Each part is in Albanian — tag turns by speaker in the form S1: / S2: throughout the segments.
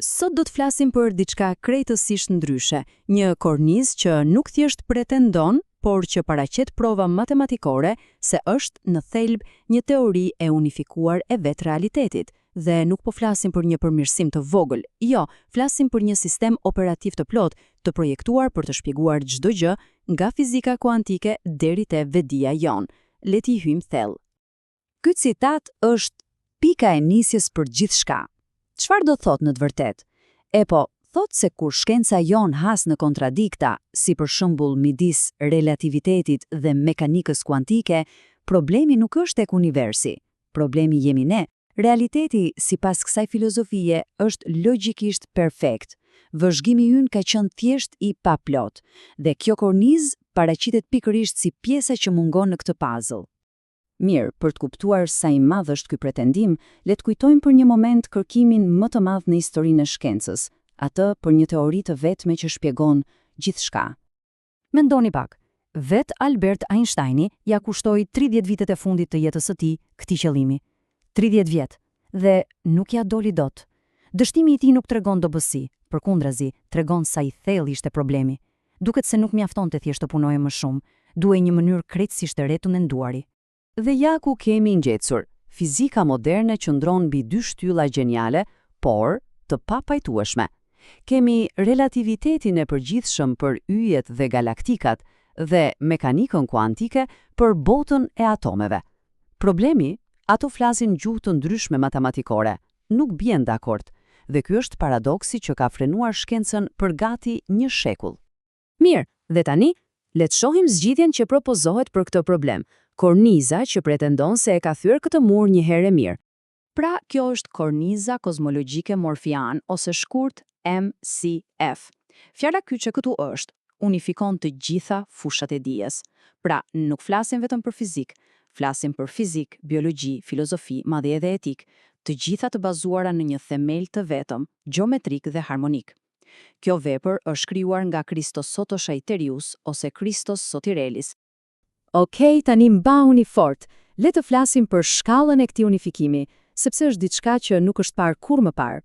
S1: sot do të flasim për diçka krejtësisht ndryshe, një kornizë që nuk thjesht pretendon, por që paraqet prova matematikore se është në thelb një teori e unifikuar e vetë realitetit. Dhe nuk po flasim për një përmirësim të vogël, jo, flasim për një sistem operativ të plot, të projektuar për të shpjeguar çdo gjë, nga fizika kuantike deri te vedia jon. Le t'i hyjmë thellë.
S2: Ky citat është pika e nisjes për gjithçka. Çfarë do thotë në të vërtetë? Thotë se kur shkenca jon has në kontradikta, si për shembull midis relativitetit dhe mekanikës kuantike, problemi nuk është tek universi. Problemi jemi ne. Realiteti, sipas kësaj filozofie, është logjikisht perfekt. Vëzhgimi ynë ka qenë thjesht i paplot, dhe kjo kornizë paraqitet pikërisht si pjesa që mungon në këtë puzzle. Mirë, për të kuptuar sa i madh është ky pretendim, le të kujtojmë për një moment kërkimin më të madh në historinë e shkencës, atë për një teori të vetme që shpjegon gjithçka. Mendoni pak, vet Albert Einsteini ja kushtoi 30 vitet e fundit të jetës së tij këtij qëllimi. 30 vjet, dhe nuk ja doli dot. Dështimi i tij nuk tregon dobësi, përkundrazi, tregon sa i thellë ishte problemi. Duket se nuk mjaftonte thjesht të punojë më shumë, duhej një mënyrë krejtësisht e re të menduari.
S1: Dhe ja ku kemi ngjetsur. Fizika moderne qëndron mbi dy shtylla gjeniale, por të papajtueshme. Kemi relativitetin e përgjithshëm për yjet dhe galaktikat dhe mekanikën kuantike për botën e atomeve. Problemi, ato flasin gjuhë të ndryshme matematikore, nuk bien dakord, dhe ky është paradoksi që ka frenuar shkencën për gati një shekull.
S2: Mirë, dhe tani, le të shohim zgjidhjen që propozohet për këtë problem. Korniza që pretendon se e ka thyer këtë mur një herë mirë. Pra, kjo është korniza kozmologjike morfian ose shkurt MCF. Fjala kyçe këtu është unifikon të gjitha fushat e dijes. Pra, nuk flasim vetëm për fizik, flasim për fizik, biologji, filozofi, madje edhe etik, të gjitha të bazuara në një themel të vetëm, gjeometrik dhe harmonik. Kjo vepër është krijuar nga Kristos Sotoshaiterius ose Kristos Sotirelis.
S1: Okej, tani mbauni fort. Le të flasim për shkallën e këtij unifikimi, sepse është diçka që nuk është parë kurrë më parë.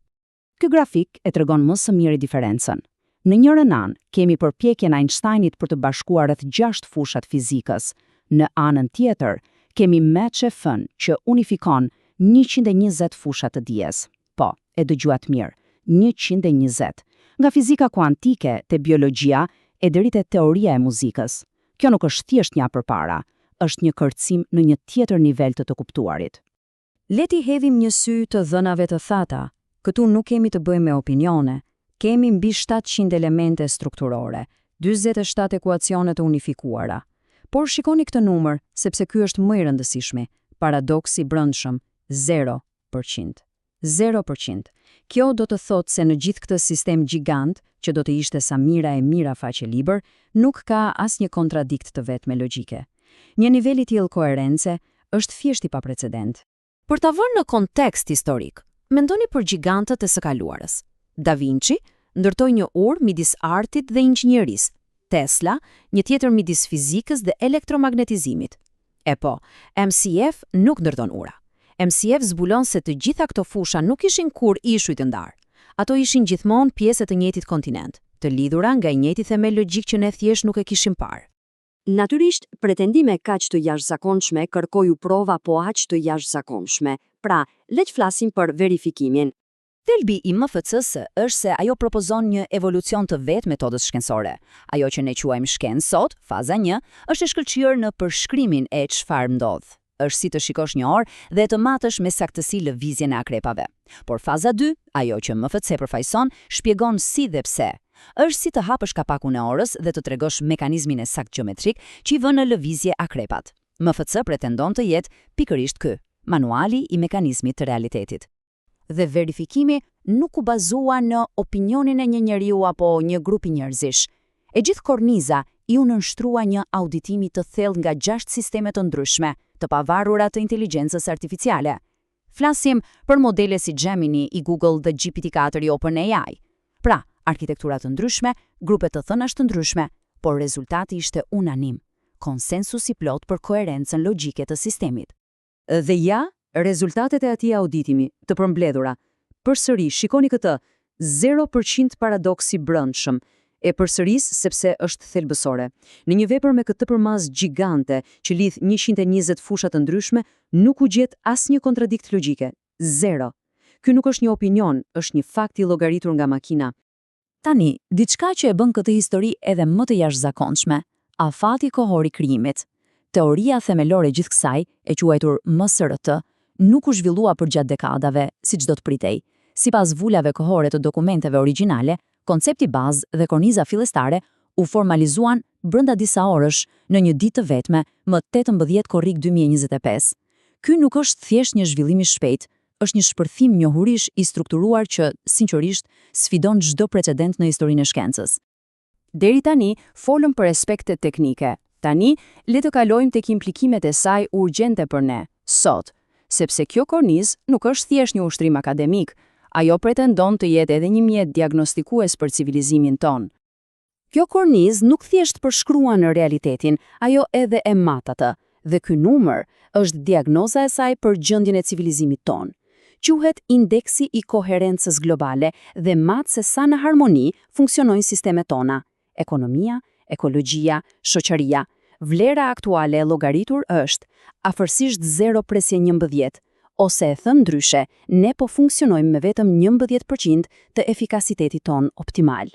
S2: Ky grafik e tregon më së miri diferencën. Në njërin anë kemi përpjekjen e Einsteinit për të bashkuar rreth 6 fushat fizikës. Në anën tjetër kemi MCF-n që unifikon 120 fushat të dijes. Po, e dëgjuat mirë, 120. Nga fizika kuantike te biologjia e deri te teoria e muzikës. Kjo nuk është thjesht një përpara, është një kërcim në një tjetër nivel të kuptuarit.
S1: Le t'i hedhim një sy të dhënave të thata. Këtu nuk kemi të bëjmë me opinione. Kemi mbi 700 elemente strukturore, 47 ekuacione të unifikuara. Por shikoni këtë numër, sepse ky është më i rëndësishmi. Paradoksi brendshëm, 0%. 0%. Kjo do të thotë se në gjithë këtë sistem gjigant, që do të ishte sa mira e mira faqe libër, nuk ka asnjë kontradikt të vetme logjike. Një nivel i tillë koherence është thjesht i paprecedent.
S2: Për ta vënë në kontekst historik, mendoni për gjigantët e së kaluarës. Da Vinci ndërtoi një urë midis artit dhe inxhinierisë. Tesla, një tjetër midis fizikës dhe elektromagnetizimit. MCF nuk ndërton ura. MCF zbulon se të gjitha këto fusha nuk ishin kur ishuj të ndarë. Ato ishin gjithmonë pjesë të njëjtit kontinent, të lidhura nga i njëjti themel logjik që ne thjesht nuk e kishim parë.
S3: Natyrisht, pretendime kaq të jashtëzakonshme kërkojnë prova po aq të jashtëzakonshme. Pra, le të flasim për verifikimin.
S2: Thelbi i MFC-s është se ajo propozon një evolucion të vetë metodës shkencore. Ajo që ne quajmë shkencë sot, faza 1, është e shkëlqyer në përshkrimin e çfarë ndodh. Është si të shikosh një orë dhe të matësh me saktësi lëvizjen e akrepave. Por faza 2, ajo që MFC përfaqëson, shpjegon si dhe pse. Është si të hapësh kapakun e orës dhe të tregosh mekanizmin e sakt gjeometrik që i vën në lëvizje akrepat. MFC pretendon të jetë pikërisht ky, manuali i mekanizmit të realitetit. Dhe verifikimi nuk u bazua në opinionin e një njeriu apo një grupi njerëzish. E gjithë korniza i u nënshtrua një auditimi të thellë nga 6 sisteme të ndryshme, të pavarura të inteligjencës artificiale. Flasim për modele si Gemini i Google dhe GPT-4 i OpenAI. Pra, arkitektura të ndryshme, grupe të thënash të ndryshme, por rezultati ishte unanim. Konsensus i plot për koherencën logjike të sistemit.
S1: Dhe ja, rezultatet e atij auditimi të përmbledhura. Përsëri, shikoni këtë,
S2: 0% paradoksi brendshëm, e përsëris sepse është thelbësore. Në një vepër me këtë përmaz gjigante që lidh 120 fusha të ndryshme, nuk u gjet asnjë kontradikt logjike. 0. Ky nuk është një opinion, është një fakt i llogaritur nga makina.
S1: Tani, diçka që e bën këtë histori edhe më të jashtëzakonshme, afati kohor i krijimit. Teoria themelore gjithë kësaj, e quajtur MSRT, nuk u zhvillua përgjatë dekadave, siç do të pritej. Sipas vulave kohore të dokumenteve origjinale, koncepti bazë dhe korniza fillestare u formalizuan brenda disa orësh në një ditë të vetme, më 18 korrik 2025. Ky nuk është thjesht një zhvillim i shpejt, është një shpërthim njohurish i strukturuar që, sinqerisht, sfidon çdo precedent në historinë e shkencës. Deri tani, folëm për aspektet teknike. Tani, le të kalojmë tek implikimet e saj urgjente për ne, sot, sepse kjo kornizë nuk është thjesht një ushtrim akademik, ajo pretendon të jetë edhe një mjet diagnostikues për civilizimin ton. Kjo kornizë nuk thjesht përshkruan në realitetin, ajo edhe e mat atë, dhe ky numër është diagnoza e saj për gjendjen e civilizimit ton. Quhet indeksi i koherencës globale dhe mat se sa në harmoni funksionojnë sistemet tona, ekonomia, ekologjia, shoqëria. Vlera aktuale e llogaritur është afërsisht 0/11, ose e thënë ndryshe, ne po funksionojmë me vetëm 11% të efikasitetit ton optimal.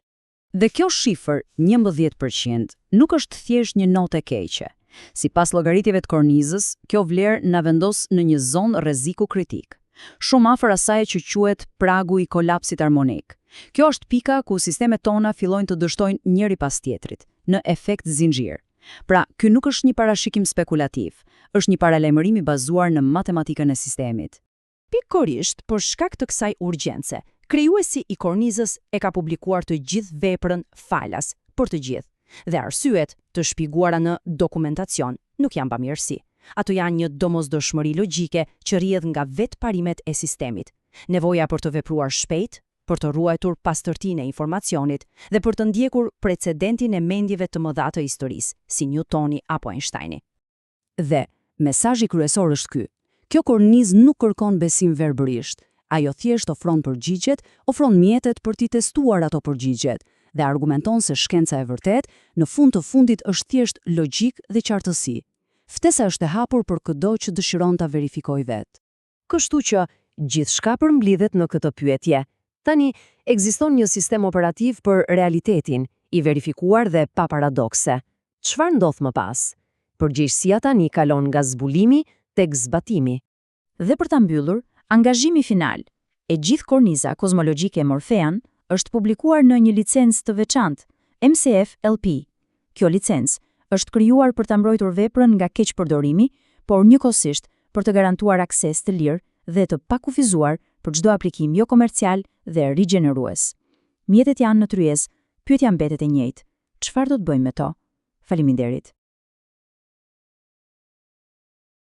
S2: Dhe kjo shifër, 11%, nuk është thjesht një notë e keqe. Sipas llogaritjeve të kornizës, kjo vlerë na vendos në një zonë rreziku kritik, shumë afër asaj që quhet pragu i kolapsit harmonik. Kjo është pika ku sistemet tona fillojnë të dështojnë njëri pas tjetrit, në efekt zinxhir. Pra, ky nuk është një parashikim spekulativ, është një paralajmërim i bazuar në matematikën e sistemit.
S1: Pikërisht për shkak të kësaj urgjence, krijuesi i kornizës e ka publikuar të gjithë veprën falas për të gjithë, dhe arsyet të shpjeguara në dokumentacion nuk janë bamirësi. Ato janë një domosdoshmëri logjike që rrjedh nga vetë parimet e sistemit, nevoja për të vepruar shpejt, për të ruajtur pastërtinë e informacionit dhe për të ndjekur precedentin e mendjeve të mëdha të historisë, si Newtoni apo Einsteini.
S2: Dhe mesazhi kryesor është ky: kjo kornizë nuk kërkon besim verbërisht, ajo thjesht ofron përgjigjet, ofron mjetet për t'i testuar ato përgjigjet dhe argumenton se shkenca e vërtet në fund të fundit është thjesht logjik dhe qartësi. Ftesa është e hapur për çdo që dëshiron ta verifikojë vetë.
S3: Kështu që gjithçka përmblidhet në këtë pyetje. Tani, ekziston një sistem operativ për realitetin, i verifikuar dhe pa paradokse. Çfarë ndodh më pas? Përgjegjësia tani kalon nga zbulimi tek zbatimi.
S1: Dhe për ta mbyllur, angazhimi final e gjithë korniza kozmologjike Morphean është publikuar në një licencë të veçantë, MCF-LP. Kjo licencë është krijuar për ta mbrojtur veprën nga keqpërdorimi, por njëkohësisht për të garantuar akses të lirë dhe të pakufizuar për çdo aplikim jo komercial dhe rigjenerues. Mjetet janë në tryezë, pyetja mbetet e njëjtë. Çfarë do të bëjmë me to? Faleminderit.